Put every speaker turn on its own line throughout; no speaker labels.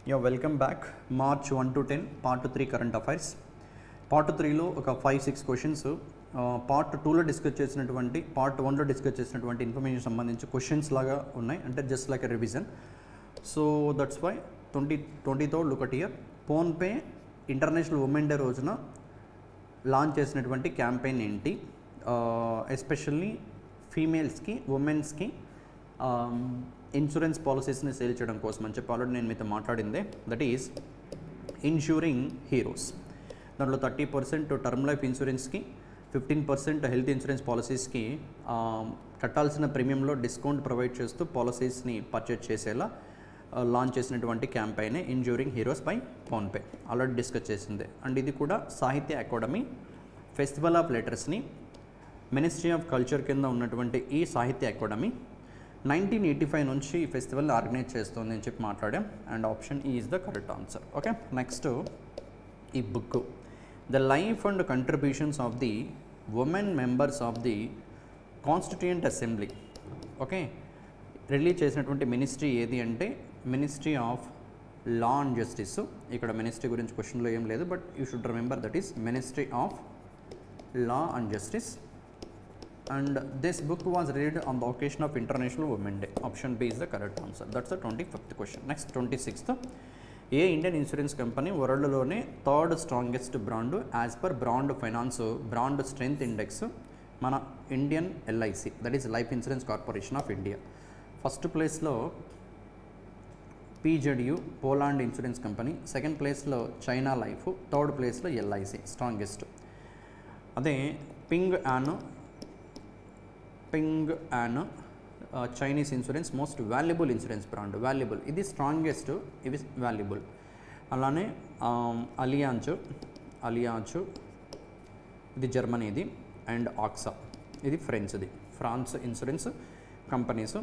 Yeah, welcome back. March 1 to 10, Part 3 Current Affairs. Part 3లో ఒక 5-6 questions part 2లో discuss చేసినటువంటి పార్ట్ 1లో డిస్కస్ చేసినటువంటి ఇన్ఫర్మేషన్ సంబంధించి క్వశ్చన్స్ లాగా ఉన్నాయి, అంటే just like a revision. So that's why 2020తో look at year. PhonePe international women day రోజున లాంచ్ చేసినటువంటి క్యాంపెయిన్ ఏంటి, ఎస్పెషల్లీ ఫీమేల్స్కి ఉమెన్స్కి ఇన్సూరెన్స్ పాలసీస్ని సేల్ చేయడం కోసం అని చెప్పి ఆల్రెడీ నేను మీతో మాట్లాడిందే. That is insuring heroes. దాంట్లో 30% టర్మ్ లైఫ్ ఇన్సూరెన్స్కి, 15% హెల్త్ ఇన్సూరెన్స్ పాలసీస్కి కట్టాల్సిన ప్రీమియంలో డిస్కౌంట్ ప్రొవైడ్ చేస్తూ పాలసీస్ని పర్చేజ్ చేసేలా లాంచ్ చేసినటువంటి క్యాంపెయినే insuring heroes by PhonePe. Already discuss చేసిందే. అండ్ ఇది కూడా సాహిత్య అకాడమీ ఫెస్టివల్ ఆఫ్ లెటర్స్ని మినిస్ట్రీ ఆఫ్ కల్చర్ కింద ఉన్నటువంటి ఈ సాహిత్య అకాడమీ 1985 నుంచి ఈ ఫెస్టివల్ని ఆర్గనైజ్ చేస్తుంది అని చెప్పి మాట్లాడాం. And option E is the correct answer. Okay, next ఈ book the life and contributions of the women members of the constituent assembly. Okay, release చేసినటువంటి మినిస్ట్రీ ఏది అంటే ministry of law and justice. ఇక్కడ ministry గురించి క్వశ్చన్లో ఏం లేదు, but you should remember that is ministry of law and justice. And this book was read on the occasion of International Women Day. Option B is the correct answer. That's the 25th question. Next, 26th. ఏ Indian insurance company వరల్డ్లోనే third strongest brand as per brand finance brand strength index మన Indian LIC, that is life insurance corporation of India. First ప్లేస్లో PZU Poland insurance company, second ప్లేస్లో China life, third ప్లేస్లో LIC strongest. అదే Ping and Chinese insurance most valuable insurance brand. Valuable ఇది strongest, ఇవి valuable. అలానే Allianz ఇది జర్మనీది, and AXA ఇది ఫ్రెంచ్ది. ఫ్రాన్స్ ఇన్సూరెన్స్ కంపెనీస్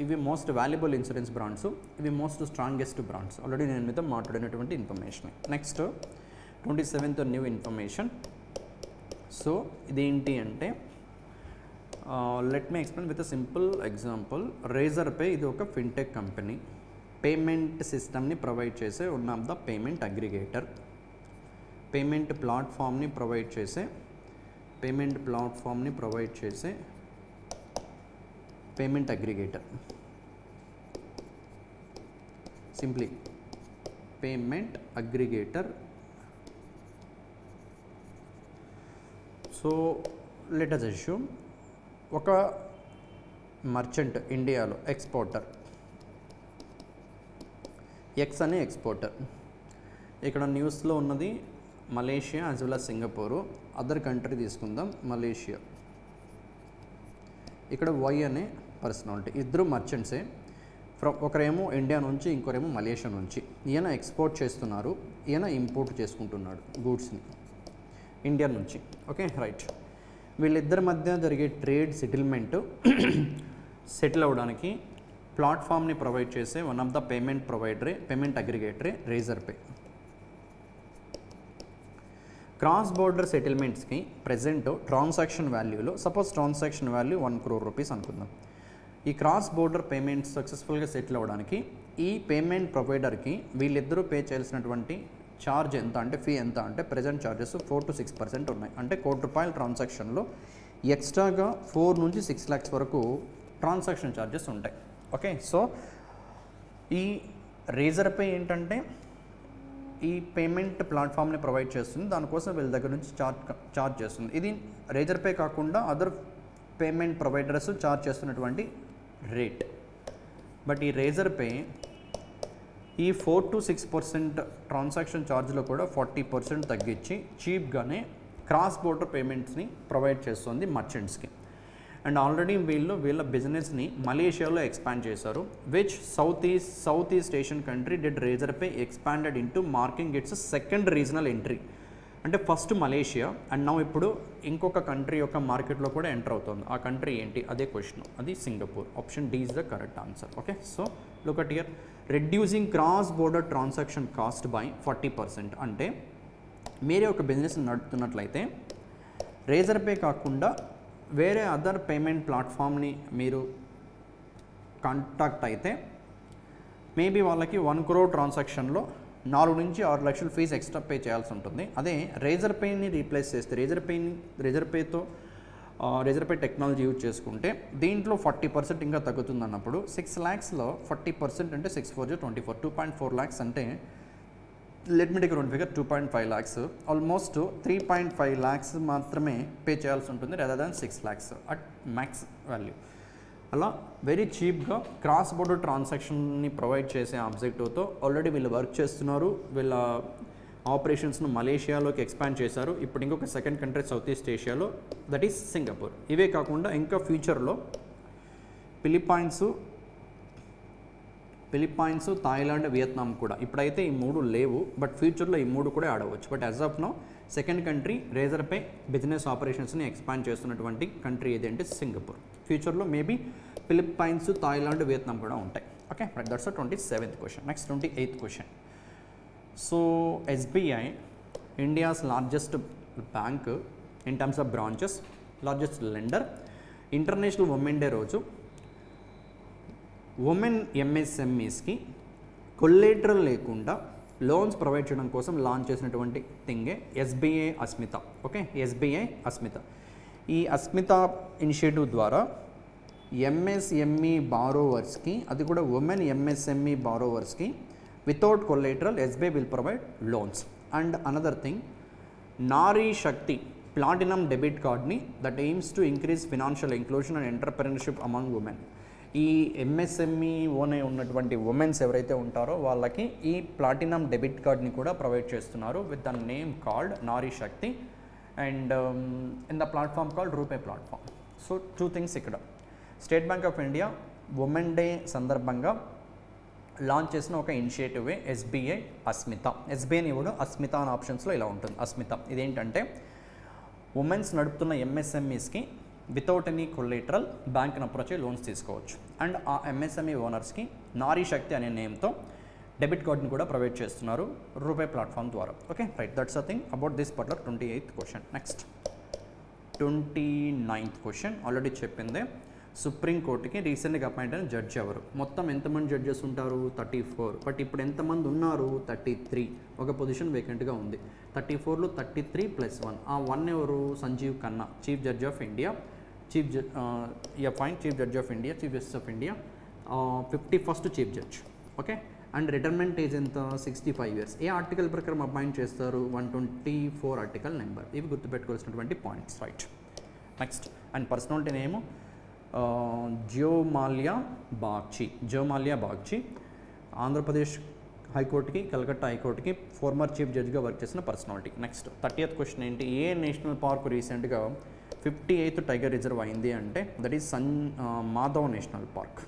ఇవి మోస్ట్ వాల్యుబుల్ ఇన్సూరెన్స్ బ్రాండ్స్, ఇవి మోస్ట్ స్ట్రాంగెస్ట్ బ్రాండ్స్. ఆల్రెడీ నేను మీతో మాట్లాడినటువంటి information. Next 27th new information. So ఇదేంటి అంటే let me explain with a simple example. Razorpay ఇది ఒక ఫిన్టెక్ కంపెనీ. పేమెంట్ సిస్టమ్ని ప్రొవైడ్ చేసే one of the payment aggregator. Payment ప్లాట్ఫామ్ని ప్రొవైడ్ చేసే payment aggregator. Simply payment aggregator. So let us assume ఒక merchant ఇండియాలో ఎక్స్పోర్టర్, ఎక్స్ అనే exporter. ఇక్కడ న్యూస్లో ఉన్నది Malaysia as well as Singapore. Other country తీసుకుందాం, మలేషియా. ఇక్కడ వై అనే పర్సనాలిటీ, ఇద్దరు మర్చెంట్సే. ఒకరేమో ఇండియా నుంచి, ఇంకోరేమో మలేషియా నుంచి. ఈయన ఎక్స్పోర్ట్ చేస్తున్నారు, ఈయన ఇంపోర్ట్ చేసుకుంటున్నాడు గూడ్స్ని ఇండియా నుంచి. Okay, right. వీళ్ళిద్దరి మధ్య జరిగే ట్రేడ్ సెటిల్ అవ్వడానికి ప్లాట్ఫామ్ని ప్రొవైడ్ చేసే వన్ ఆఫ్ ద పేమెంట్ అగ్రిగేటరే రేజర్ పే. క్రాస్ బోర్డర్ సెటిల్మెంట్స్కి ప్రజెంట్ ట్రాన్సాక్షన్ వాల్యూలో, suppose transaction value 1 crore rupees అనుకుందాం. ఈ క్రాస్ బోర్డర్ పేమెంట్స్ సక్సెస్ఫుల్గా సెటిల్ అవ్వడానికి ఈ పేమెంట్ ప్రొవైడర్కి వీళ్ళిద్దరూ పే చేయాల్సినటువంటి ఛార్జ్ ఎంత అంటే, ఫీ ఎంత అంటే ప్రజెంట్ ఛార్జెస్ 4 to 6% ఉన్నాయి. అంటే ₹1,00,00,000 ట్రాన్సాక్షన్లో ఎక్స్ట్రాగా 4 నుంచి 6 lakhs వరకు ట్రాన్సాక్షన్ ఛార్జెస్ ఉంటాయి. ఓకే, సో ఈ రేజర్ పే ఏంటంటే ఈ పేమెంట్ ప్లాట్ఫామ్ని ప్రొవైడ్ చేస్తుంది, దానికోసం వీళ్ళ దగ్గర నుంచి ఛార్జ్ చేస్తుంది. ఇది రేజర్ పే కాకుండా అదర్ పేమెంట్ ప్రొవైడర్స్ ఛార్జ్ చేస్తున్నటువంటి రేట్. బట్ ఈ రేజర్ పే ఈ 4 to 6% ట్రాన్సాక్షన్ ఛార్జ్లో కూడా 40% తగ్గించి చీప్గానే క్రాస్ బోర్డర్ పేమెంట్స్ని ప్రొవైడ్ చేస్తుంది మర్చెంట్స్కి. అండ్ ఆల్రెడీ వీళ్ళ బిజినెస్ని మలేషియాలో ఎక్స్పాండ్ చేశారు. Which south east Asian country did Razorpay expanded into marking its second regional entry. అంటే ఫస్ట్ మలేషియా, అండ్ నౌ ఇప్పుడు ఇంకొక కంట్రీ యొక్క మార్కెట్లో కూడా ఎంటర్ అవుతుంది. ఆ కంట్రీ ఏంటి, అదే క్వశ్చన్, అది Singapore. Option D is the correct answer. Okay, so look at here. Reducing cross border transaction cost by 40%. అంటే మీరే ఒక బిజినెస్ నడుపుతున్నట్లయితే రేజర్ పే కాకుండా వేరే అదర్ పేమెంట్ ప్లాట్ఫామ్ని మీరు కాంటాక్ట్ అయితే
మేబీ వాళ్ళకి 1 crore ట్రాన్సాక్షన్లో 4 నుంచి 6 లక్షలు ఫీజు ఎక్స్ట్రా పే చేయాల్సి ఉంటుంది. అదే రేజర్ పేని రీప్లేస్ చేస్తే రేజర్ పే టెక్నాలజీ యూజ్ చేసుకుంటే దీంట్లో 40% ఇంకా తగ్గుతుంది అన్నప్పుడు 6 lakhsలో 40% అంటే 6 4 24 2.4 lakhs అంటే let me take round figure 2.5 lakhs, almost 3.5 lakhs మాత్రమే పే చేయాల్సి ఉంటుంది rather than 6 lakhs at max value. అలా వెరీ చీప్గా క్రాస్ బోర్డర్ ట్రాన్సాక్షన్ని ప్రొవైడ్ చేసే ఆబ్జెక్టివ్తో ఆల్రెడీ వీళ్ళు వర్క్ చేస్తున్నారు. వీళ్ళ ఆపరేషన్స్ను మలేషియాలోకి ఎక్స్పాండ్ చేశారు. ఇప్పుడు ఇంకొక సెకండ్ కంట్రీ సౌత్ ఈస్ట్ ఏషియాలో, దట్ ఈస్ సింగపూర్. ఇవే కాకుండా ఇంకా ఫ్యూచర్లో ఫిలిప్పైన్స్, థాయిలాండ్, వియత్నాం కూడా. ఇప్పుడైతే ఈ 3 లేవు, బట్ ఫ్యూచర్లో ఈ 3 కూడా ఆడవచ్చు. But as of now second country Razorpay business ఆపరేషన్స్ని ఎక్స్పాండ్ చేస్తున్నటువంటి కంట్రీ ఏది అంటే సింగపూర్. ఫ్యూచర్లో మేబీ ఫిలిప్పైన్స్, థాయిలాండ్, వియత్నాం కూడా ఉంటాయి. Okay, that's 27th question. Next 28th question. So SBI, India's largest bank in terms of branches, largest lender, international women day రోజు women MSMEస్కి collateral లేకుండా లోన్స్ ప్రొవైడ్ చేయడం కోసం లాంచ్ చేసినటువంటి థింగే SBI Asmita. Okay, SBI Asmita. ఈ అస్మిత ఇనిషియేటివ్ ద్వారా MSME బారోవర్స్కి, అది కూడా ఉమెన్ MSME బారోవర్స్కి without collateral SBI will provide loans. And another thing, Nari Shakti platinum debit కార్డ్ని that aims to increase financial inclusion and entrepreneurship among women. ఈ MSME ఓనే ఉన్నటువంటి ఉమెన్స్ ఎవరైతే ఉంటారో వాళ్ళకి ఈ ప్లాటినం డెబిట్ కార్డ్ని కూడా ప్రొవైడ్ చేస్తున్నారు with the name called Nari Shakti and in the platform called RuPay platform. So 2 things ఇక్కడ. State bank of India women day సందర్భంగా లాంచ్ చేసిన ఒక ఇనిషియేటివే SBI అస్మిత. SBIని కూడా అస్మిత అనే ఆప్షన్స్లో ఇలా ఉంటుంది అస్మిత. ఇదేంటంటే ఉమెన్స్ నడుపుతున్న MSMEస్కి వితౌట్ ఎనీ కొల్లేటరల్ బ్యాంక్ని అప్రోచ్ అయ్యి లోన్స్ తీసుకోవచ్చు. అండ్ ఆ MSME ఓనర్స్కి నారీ శక్తి అనే నేమ్తో డెబిట్ కార్డ్ని కూడా ప్రొవైడ్ చేస్తున్నారు రూపే ప్లాట్ఫామ్ ద్వారా. Okay, right, that's a thing about this particular 28th question. Next 29th question. Already చెప్పిందే, సుప్రీంకోర్టుకి రీసెంట్గా అపాయింట్ అయిన జడ్జి ఎవరు? మొత్తం ఎంతమంది జడ్జెస్ ఉంటారు? 34. బట్ ఇప్పుడు ఎంతమంది ఉన్నారు? 33. ఒక పొజిషన్ వేకెంట్గా ఉంది. 34లో 33 + 1. ఆ 1 ఎవరు? Sanjiv Khanna, chief judge of India, chief judge of India, chief justice of India, 51st chief judge. Okay, and retirement age ఎంత? 65 years. ఏ ఆర్టికల్ ప్రకారం అపాయింట్ చేస్తారు? 124 ఆర్టికల్ నెంబర్. ఇవి గుర్తుపెట్టుకోవాల్సినటువంటి points, right. Next, and personality name Joymalya Bagchi, Andhra Pradesh హైకోర్టుకి, కలకత్తా హైకోర్టుకి ఫార్మర్ చీఫ్ జడ్జిగా work చేసిన పర్సనాలిటీ. నెక్స్ట్ 30th క్వశ్చన్ ఏంటి? ఏ నేషనల్ పార్క్ రీసెంట్గా 58th టైగర్ రిజర్వ్ అయింది అంటే that is Madhav national park.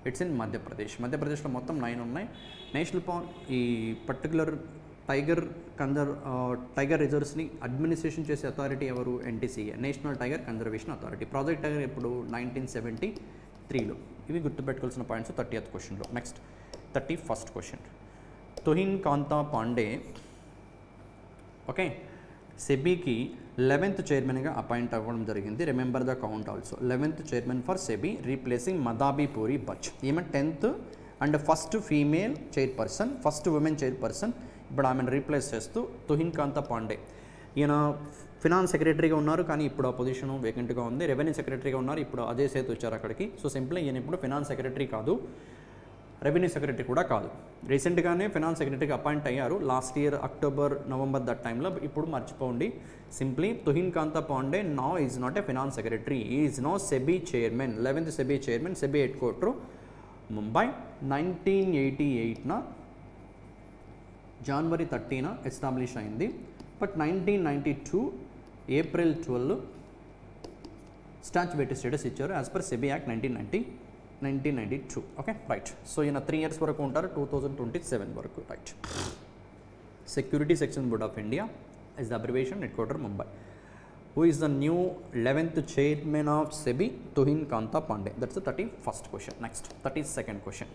It's in మధ్యప్రదేశ్లో మొత్తం 9 ఉన్నాయి. నేషనల్ పార్క్ ఈ పర్టికులర్ టైగర్ రిజర్వ్స్ని అడ్మినిస్ట్రేషన్ చేసే అథారిటీ ఎవరు? NTCA, national tiger conservation authority. Project tiger ఎప్పుడు? 1973లో. ఇవి గుర్తుపెట్టుకోవాల్సిన పాయింట్స్ 30th క్వశ్చన్లో. Next 31st question. Tuhin Kanta Pandey, okay, సెబీకి 11th చైర్మన్గా అపాయింట్ అవ్వడం జరిగింది. Remember the count also. 11th chairman for SEBI replacing Madhabi Puri Buch. ఈమె 10th and first female chairperson, first women chairperson. ఇప్పుడు ఆమెను రీప్లేస్ చేస్తూ తుహిన్ కాంతా పాండే. ఈయన ఫినాన్స్ సెక్రటరీగా ఉన్నారు, కానీ ఇప్పుడు ఆ పొజిషన్ వేకెంట్గా ఉంది. రెవెన్యూ సెక్రటరీగా ఉన్నారు, ఇప్పుడు అజయ్ సేత్ వచ్చారు అక్కడికి. సో సింప్లీ ఈయన ఇప్పుడు ఫినాన్స్ సెక్రటరీ కాదు, రెవెన్యూ సెక్రటరీ కూడా కాదు. రీసెంట్గానే ఫినాన్స్ సెక్రటరీకి అపాయింట్ అయ్యారు last year October, November that టైంలో. ఇప్పుడు మర్చిపోండి, simply Tuhin Kanta Pandey now is not a finance secretary, is now SEBI chairman, 11th SEBI chairman. SEBI head quarter Mumbai. 1988న January 30న ఎస్టాబ్లిష్ అయింది. బట్ 1992 April 12 స్టాచ్యుటరీ స్టేటస్ ఇచ్చారు as per SEBI act 1992. Okay, right. So ఈయన 3 years వరకు ఉంటారు, 2027 వరకు, right. Securities exchange board of India is the abbreviation, head quarter Mumbai. Who is the new 11th chairman of SEBI? Tuhin Kanta Pandey. That's the 31st question. Next 32nd question.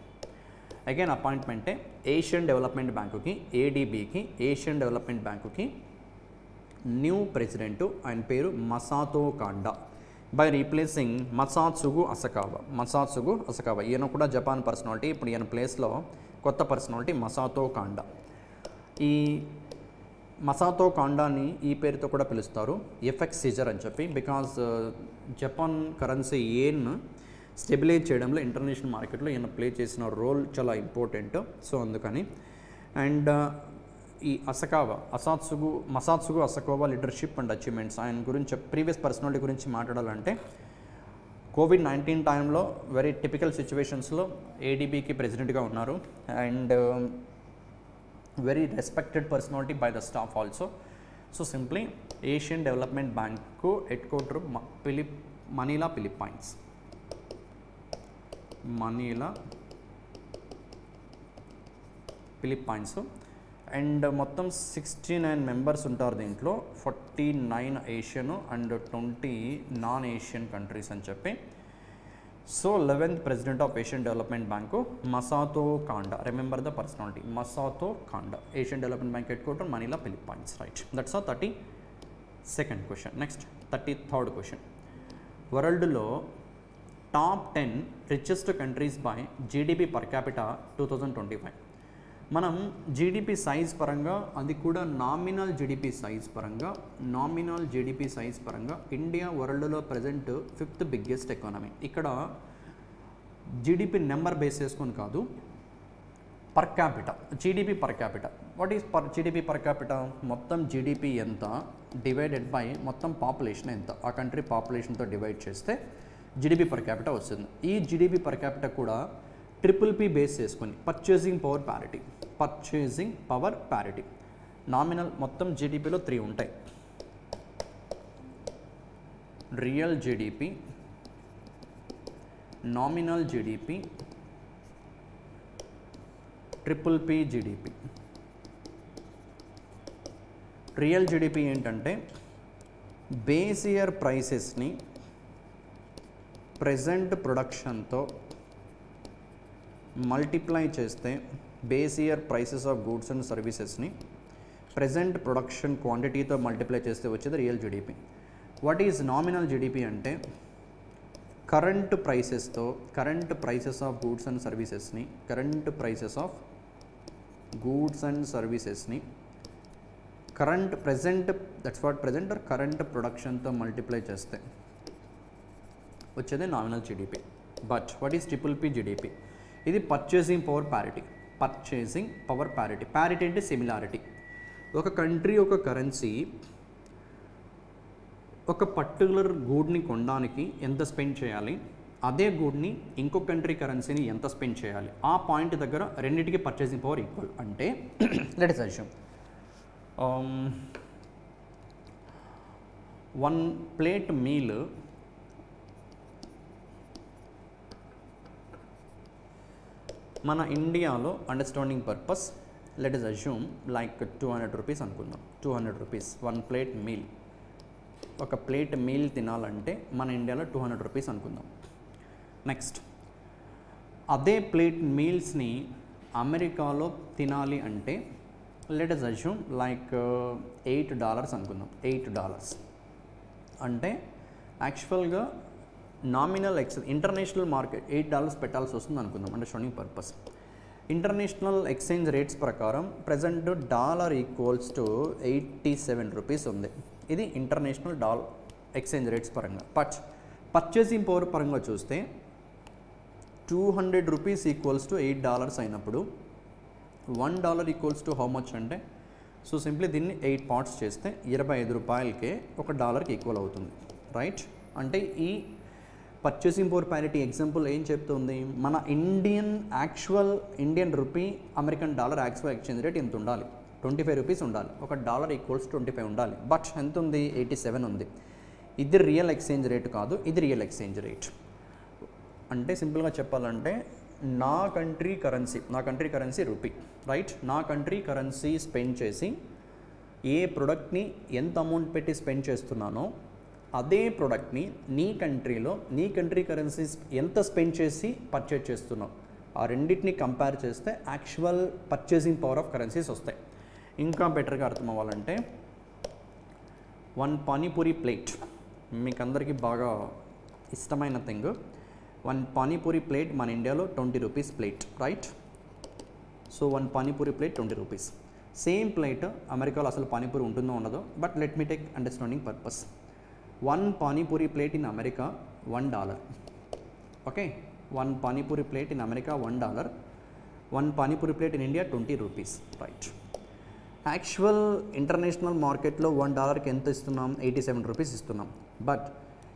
Again అపాయింట్మెంటే Asian development బ్యాంకుకి, ADBకి, Asian development బ్యాంకుకి new president, ఆయన పేరు మసాతో కాండా.
By replacing మసాత్సుగు అసకావా ఈయన కూడా Japan personality. ఇప్పుడు ఈయన ప్లేస్లో కొత్త పర్సనాలిటీ మసాతో కాండా. ఈ మసాతో కాండాని ఈ పేరుతో కూడా పిలుస్తారు, ఎఫెక్స్ సీజర్ అని చెప్పి. Because Japan currency yen stabilize చేయడంలో ఇంటర్నేషనల్ మార్కెట్లో ఈయన ప్లే చేసిన రోల్ చాలా ఇంపార్టెంట్. సో అందుకని అండ్ ఈ మసాత్సుగు అసకావా లీడర్షిప్ అండ్ అచీవ్మెంట్స్ ఆయన గురించి ప్రీవియస్ పర్సనాలిటీ గురించి మాట్లాడాలంటే కోవిడ్-19 టైంలో వెరీ టిపికల్ సిచ్యువేషన్స్లో ఏడీబీకి ప్రెసిడెంట్గా ఉన్నారు and very respected personality by the staff also. So simply Asian development bank head quarter Manila Philippines and మొత్తం 69 మెంబర్స్ ఉంటారు దీంట్లో. 49 Asian and 20 non Asian countries అని చెప్పి. So 11th president of Asian development bank Masato Kanda. Remember the personality Masato Kanda, Asian development bank head quarter Manila Philippines. Right, that's ఆ 32nd question. Next 33rd question. వరల్డ్లో top 10 richest countries by GDP per capita 2025. మనం GDP size పరంగా, అది కూడా nominal GDP size పరంగా India వరల్డ్లో present 5th biggest economy. ఇక్కడ GDP number base చేసుకొని కాదు, per capita, GDP per capita. What is GDP per capita? మొత్తం జీడిపి ఎంత డివైడెడ్ బై మొత్తం పాపులేషన్ ఎంత, ఆ కంట్రీ పాపులేషన్తో డివైడ్ చేస్తే జీడిపి పర్ క్యాపిటా వస్తుంది. ఈ జీడిపి పర్ క్యాపిటా కూడా PPP బేస్ చేసుకొని పర్చేసింగ్ పవర్ ప్యారిటీ. నామినల్ మొత్తం జీడిపిలో 3 ఉంటాయి. Real GDP, nominal GDP, PPP GDP. Real GDP ఏంటంటే బేస్ ఇయర్ ప్రైసెస్ని ప్రెజెంట్ ప్రొడక్షన్తో మల్టిప్లై చేస్తే base year prices of goods and సర్వీసెస్ని ప్రెజెంట్ ప్రొడక్షన్ క్వాంటిటీతో మల్టిప్లై చేస్తే వచ్చేది real GDP. What is nominal GDP అంటే current prices of goods and సర్వీసెస్ని కరెంట్ ప్రొడక్షన్తో మల్టిప్లై చేస్తే వచ్చేది nominal GDP. But what is PPP GDP? ఇది పర్చేసింగ్ పవర్ ప్యారిటీ. ప్యారిటీ అంటే సిమిలారిటీ. ఒక కంట్రీ, ఒక కరెన్సీ ఒక పర్టికులర్ గూడ్ని కొనడానికి ఎంత స్పెండ్ చేయాలి, అదే గూడ్ని ఇంకొక కంట్రీ కరెన్సీని ఎంత స్పెండ్ చేయాలి, ఆ పాయింట్ దగ్గర రెండింటికి పర్చేసింగ్ పవర్ ఈక్వల్. అంటే let us assume 1 plate meal మన ఇండియాలో understanding purpose let us assume like 200 rupees అనుకుందాం. 200 రూపీస్ 1 ప్లేట్ మీల్. ఒక ప్లేట్ మీల్ తినాలంటే మన ఇండియాలో 200 రూపీస్ అనుకుందాం. నెక్స్ట్ అదే ప్లేట్ మీల్స్ని అమెరికాలో తినాలి అంటే లెట్ us assume లైక్ $8 అనుకుందాం. $8 అంటే యాక్చువల్గా నామినల్ ఇంటర్నేషనల్ మార్కెట్ $8 పెట్టాల్సి వస్తుంది అనుకుందాం understanding purpose. International exchange rates ప్రకారం ప్రజెంట్ $= 87 రూపీస్ ఉంది. ఇది ఇంటర్నేషనల్ ఎక్స్చేంజ్ రేట్స్ పరంగా. బట్ పర్చేసింగ్ పవర్ పరంగా చూస్తే 200 రూపీస్ ఈక్వల్స్ టు $8 అయినప్పుడు $1 ఈక్వల్స్ టు హౌ మచ్ అంటే, సో సింప్లీ దీన్ని 8 పార్ట్స్ చేస్తే 25 రూపాయలకే $1కి ఈక్వల్ అవుతుంది. రైట్, అంటే ఈ పర్చేసింగ్ పవర్ ప్యారిటీ ఎగ్జాంపుల్ ఏం చెప్తుంది? మన Indian rupee American dollar actual exchange rate ఎంత ఉండాలి? 25 రూపీస్ ఉండాలి. $1 ఈక్వల్స్ 25 ఉండాలి. బట్ ఎంత ఉంది? 87 ఉంది. ఇది రియల్ ఎక్స్చేంజ్ రేట్ కాదు, ఇది రియల్ ఎక్స్చేంజ్ రేట్. అంటే సింపుల్గా చెప్పాలంటే నా కంట్రీ కరెన్సీ రూపీ, రైట్? నా కంట్రీ కరెన్సీ స్పెండ్ చేసి ఏ ప్రోడక్ట్ని ఎంత అమౌంట్ పెట్టి స్పెండ్ చేస్తున్నానో అదే ప్రోడక్ట్ని నీ కంట్రీ కరెన్సీస్ ఎంత స్పెండ్ చేసి పర్చేజ్ చేస్తున్నావు, ఆ రెండింటిని కంపేర్ చేస్తే actual purchasing power of currencies వస్తాయి. ఇంకా బెటర్గా అర్థం అవ్వాలంటే 1 పానీపూరి ప్లేట్ మీకు అందరికీ బాగా
ఇష్టమైన థింగ్. 1 పానీపూరి ప్లేట్ మన ఇండియాలో 20 rupees plate, right? So 1 panipuri plate 20 rupees. Same plate అమెరికాలో అసలు పానీపూరి ఉంటుందో ఉండదో, but let me take understanding purpose. 1 panipuri plate in America $1. Okay, 1 panipuri plate in America $1. 1 panipuri plate in India 20 rupees, right? Actual international మార్కెట్లో $1కి ఎంత ఇస్తున్నాం? 87 రూపీస్ ఇస్తున్నాం. బట్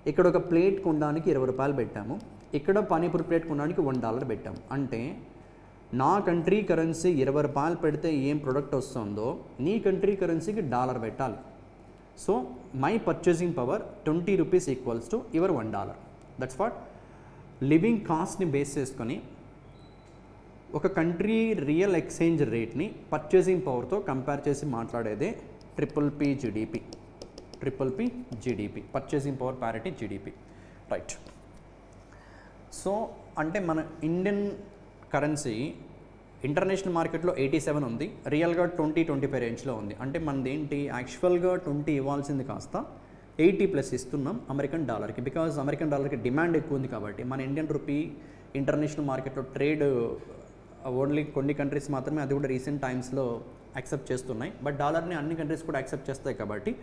ఇక్కడ ఒక ప్లేట్ కొనడానికి 20 రూపాయలు పెట్టాము, ఇక్కడ పానీపూరి ప్లేట్ కొనడానికి $1 పెట్టాము. అంటే నా కంట్రీ కరెన్సీ 20 రూపాయలు పెడితే ఏం ప్రొడక్ట్ వస్తుందో నీ కంట్రీ కరెన్సీకి $1 పెట్టాలి. So my purchasing power 20 rupees equals to your $1. That's what living కాస్ట్ని బేస్ చేసుకొని ఒక కంట్రీ రియల్ ఎక్స్చేంజ్ రేట్ని పర్చేసింగ్ పవర్తో కంపేర్ చేసి మాట్లాడేదే PPP GDP, purchasing power parity GDP, right? So అంటే మన ఇండియన్ కరెన్సీ ఇంటర్నేషనల్ మార్కెట్లో 87 ఉంది, రియల్గా 20-25 రేంజ్లో ఉంది. అంటే మనది ఏంటి, యాక్చువల్గా 20 ఇవ్వాల్సింది కాస్త 80+ ఇస్తున్నాం అమెరికన్ డాలర్కి, బికాజ్ అమెరికన్ డాలర్కి డిమాండ్ ఎక్కువ ఉంది కాబట్టి. మన ఇండియన్ రూపీ ఇంటర్నేషనల్ మార్కెట్లో ట్రేడ్ ఓన్లీ కొన్ని కంట్రీస్ మాత్రమే, అది కూడా రీసెంట్ టైమ్స్లో యాక్సెప్ట్ చేస్తున్నాయి. బట్ డాలర్ని అన్ని కంట్రీస్ కూడా యాక్సెప్ట్ చేస్తాయి కాబట్టి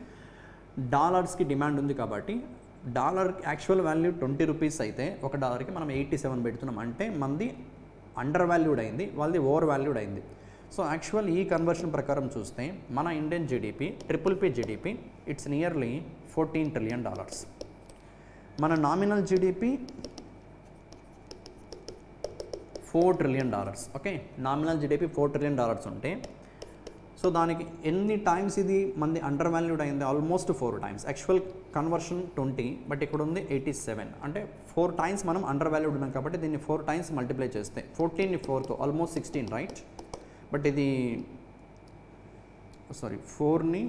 డాలర్స్కి డిమాండ్ ఉంది కాబట్టి డాలర్ యాక్చువల్ వాల్యూ 20 రూపీస్ అయితే $1కి మనం 87 పెడుతున్నాం. అంటే మనది అండర్ వాల్యూడ్ అయింది, వాళ్ళది ఓవర్ వాల్యూడ్ అయింది. సో యాక్చువల్ ఈ కన్వర్షన్ ప్రకారం చూస్తే మన Indian GDP PPP GDP it's nearly $14 trillion. మన nominal GDP $4 trillion. Okay, nominal GDP $4 trillion ఉంటే సో దానికి ఎన్ని టైమ్స్ ఇది మనది అండర్ వాల్యూడ్ అయింది? Almost 4 times. Actual conversion 20, but ఇక్కడ ఉంది 87. అంటే 4 టైమ్స్ మనం అండర్ వాల్యూడ్ ఉన్నాం కాబట్టి దీన్ని 4 టైమ్స్ మల్టిప్లై చేస్తే 14ని 4తో ఆల్మోస్ట్ 16, రైట్? బట్ ఇది సారీ 4ని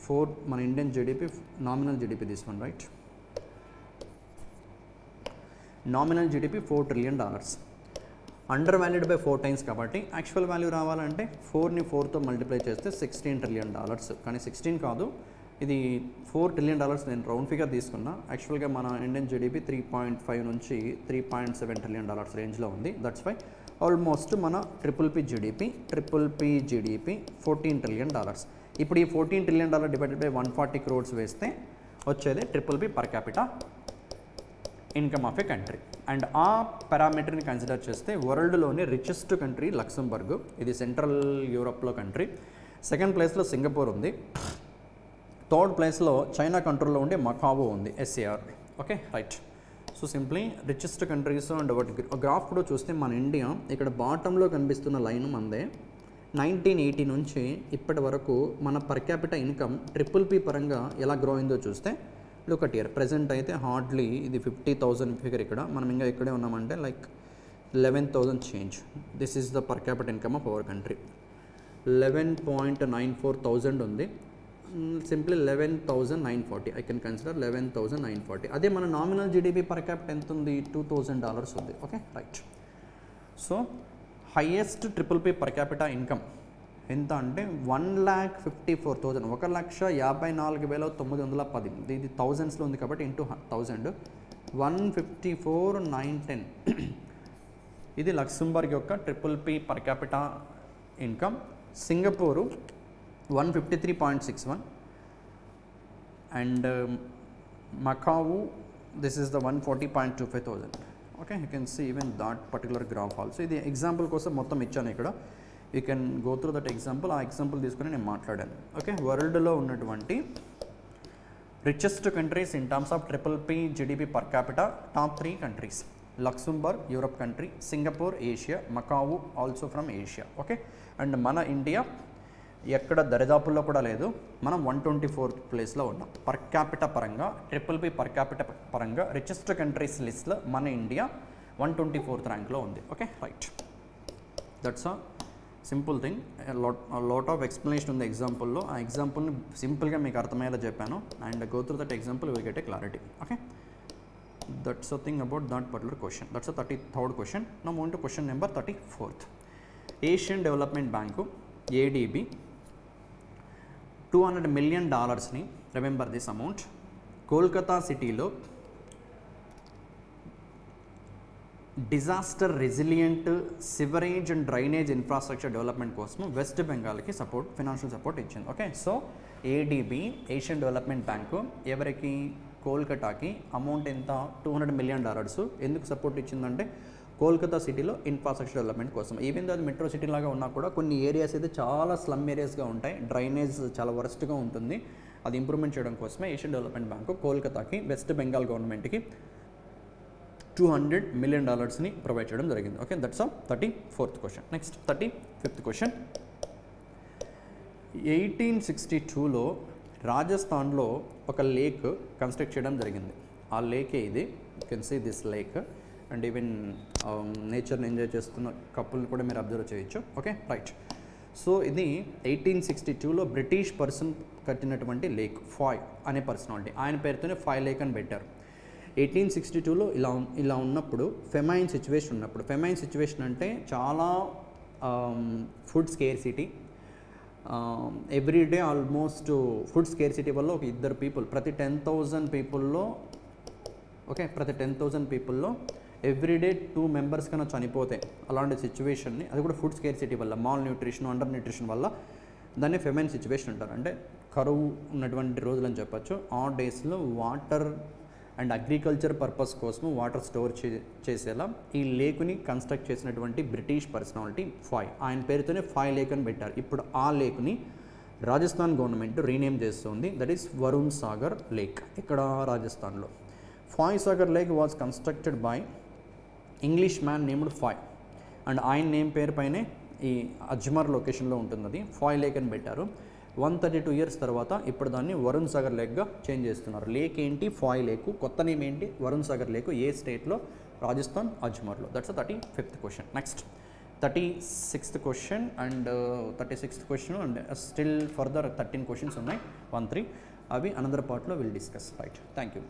4 మన Indian GDP nominal GDP this one, right? Nominal GDP $4 trillion. Under valued by 4 times కాబట్టి యాక్చువల్ వాల్యూ రావాలంటే 4ని 4తో మల్టిప్లై చేస్తే $16 ట్రిలియన్. కానీ 16 కాదు, ఇది $4 ట్రిలియన్. నేను రౌండ్ ఫిగర్ తీసుకున్నా. యాక్చువల్గా మన ఇండియన్ GDP 3.5 నుంచి 3.7 ట్రిలియన్ రేంజ్లో ఉంది. దట్స్ వై ఆల్మోస్ట్ మన PPP GDP $14 ట్రిలియన్. ఇప్పుడు ఈ $14 ట్రిలియన్ డివైడెడ్ బై 140 crores వేస్తే వచ్చేది PPP per capita income of A country. And ఆ పారామీటర్ని కన్సిడర్ చేస్తే వరల్డ్లోనే రిచెస్ట్ కంట్రీ లక్సెంబర్గ్, ఇది సెంట్రల్ యూరోప్లో కంట్రీ. సెకండ్ ప్లేస్లో సింగపూర్ ఉంది. థర్డ్ ప్లేస్లో చైనా కంట్రోల్లో ఉండే మకావో ఉంది, SAR. Okay, right? So simply richest countries and ఒకటి గ్రాఫ్ కూడా చూస్తే మన ఇండియా ఇక్కడ బాటంలో కనిపిస్తున్న లైన్ మందే 1980 నుంచి ఇప్పటి వరకు మన పర్ క్యాపిటల్ ఇన్కమ్ PPP పరంగా ఎలా గ్రో అయిందో చూస్తే లుక్ అట్ ఇయర్. ప్రెజెంట్ అయితే హార్డ్లీ ఇది 50,000 ఫిగర్. ఇక్కడ మనం ఇంకా ఇక్కడే ఉన్నామంటే like 11,000 change. This is the per capital income of our country. 11.94,000 ఉంది. సింప్లీ 11,940. I can consider 11,940. అదే మన నామినల్ GDP పర్ క్యాపిటల్ ఎంత ఉంది? $2,000 ఉంది. Okay, right? So highest PPP per capital income ఎంత అంటే 1,54,000, 1,54,910. ఇది థౌజండ్స్లో ఉంది కాబట్టి ఇంటూ 1000, 154,910. ఇది లక్సెంబర్గ్ యొక్క PPP per capital income. Singapore 153.61 and Macau this is the 140.25,000. Okay, you can see even that particular graph also. ఇది ఎగ్జాంపుల్ కోసం మొత్తం ఇచ్చాను ఇక్కడ. You can go through that example. ఆ ఎగ్జాంపుల్ తీసుకుని నేను మాట్లాడాను. ఓకే, వరల్డ్లో ఉన్నటువంటి richest countries in terms of PPP GDP per capital top 3 countries: Luxembourg Europe country, Singapore Asia, Macau also from Asia. Okay, and మన ఇండియా ఎక్కడ దరిదాపుల్లో కూడా లేదు, మనం 124th ప్లేస్లో ఉన్నాం పర్ క్యాపిటల్ పరంగా. PPP పర్ క్యాపిటల్ పరంగా రిచెస్ట్ కంట్రీస్ లిస్ట్లో మన ఇండియా 124th ర్యాంక్లో ఉంది. Okay, right? That's a simple thing. Lot of explanation ఉంది ఎగ్జాంపుల్లో. ఆ ఎగ్జాంపుల్ని సింపుల్గా మీకు అర్థమయ్యేలా చెప్పాను. And go through that example will get a clarity. Okay, that's a thing about that particular question. That's a 33rd question. Now move to question number 34th. Asian development bank ADB $200 million remember this amount Kolkata సిటీలో disaster resilient sewerage and drainage infrastructure development కోసం వెస్ట్ బెంగాల్కి financial support ఇచ్చింది. Okay, so ADB Asian development bank ఎవరికి, కోల్కతాకి amount ఎంత, $200 million ఎందుకు support ఇచ్చిందంటే కోల్కతా సిటీలో ఇన్ఫ్రాస్ట్రక్చర్ డెవలప్మెంట్ కోసం. ఈవెన్ దో అది మెట్రో సిటీ లాగా ఉన్నా కూడా కొన్ని ఏరియాస్ అయితే చాలా స్లమ్ ఏరియాస్గా ఉంటాయి, డ్రైనేజ్ చాలా వరస్ట్గా ఉంటుంది. అది ఇంప్రూవ్మెంట్ చేయడం కోసమే ఏషియన్ డెవలప్మెంట్ బ్యాంకు కోల్కతాకి వెస్ట్ బెంగాల్ గవర్నమెంట్కి $200 million ప్రొవైడ్ చేయడం జరిగింది. Okay, that's 34th question. Next 35th question. 1862లో రాజస్థాన్లో ఒక లేక్ కన్స్ట్రక్ట్ చేయడం జరిగింది. ఆ లేకే ఇది, you can see this lake and even నేచర్ని ఎంజాయ్ చేస్తున్న కపుల్ని కూడా మీరు అబ్జర్వ్ చేయొచ్చు. Okay, right. సో ఇది 1862లో బ్రిటిష్ పర్సన్ కట్టినటువంటి లేక్, ఫాయ్ అనే పర్సనాలిటీ, ఆయన పేరుతోనే ఫాయ్ లేక్ అని పెట్టారు. 1862లో ఇలా ఉన్నప్పుడు ఫెమైన్ సిచ్యువేషన్ ఉన్నప్పుడు, ఫెమైన్ సిచ్యువేషన్ అంటే చాలా food scarcity, everyday almost food scarcity వల్ల ఒక ఇద్దరు పీపుల్ ప్రతి 10,000 పీపుల్లో, ఓకే, ప్రతి 10,000 పీపుల్లో ఎవ్రీడే 2 members కన్నా చనిపోతే అలాంటి సిచ్యువేషన్ని, అది కూడా ఫుడ్ స్కేర్సిటీ వల్ల, మాల్ న్యూట్రిషన్, అండర్ న్యూట్రిషన్ వల్ల, దాన్ని ఫెమైన్ సిచ్యువేషన్ అంటారు. అంటే కరువు ఉన్నటువంటి రోజులు అని చెప్పచ్చు. ఆ డేస్లో వాటర్ అండ్ అగ్రికల్చర్ పర్పస్ కోసం వాటర్ స్టోర్ చేసేలా ఈ లేకుని కన్స్ట్రక్ట్ చేసినటువంటి బ్రిటిష్ పర్సనాలిటీ ఫాయ్, ఆయన పేరుతోనే ఫాయ్ లేక్ అని పెట్టారు. ఇప్పుడు ఆ లేక్ని రాజస్థాన్ గవర్నమెంట్ రీనేమ్ చేస్తుంది, that is Varun Sagar lake. ఇక్కడ రాజస్థాన్లో Foy Sagar lake was constructed by English man named Foy and ఆయన నేమ్ పేరు పైనే ఈ అజ్మర్ లొకేషన్లో ఉంటుంది, అది ఫాయ్ లేక్ అని పెట్టారు. 132 years తర్వాత ఇప్పుడు దాన్ని వరుణ్ సాగర్ లేక్గా చేంజ్ చేస్తున్నారు. లేక్ ఏంటి, ఫాయ్ లేకు, కొత్త నేమ్ ఏంటి, వరుణ్ సాగర్ లేకు. ఏ స్టేట్లో, రాజస్థాన్, అజ్మర్లో. That's 35th question. Next 36th question and 36th question and still further 13 questions ఉన్నాయి, 1-3. అవి అనదర్ పార్ట్లో will discuss. Right, thank you.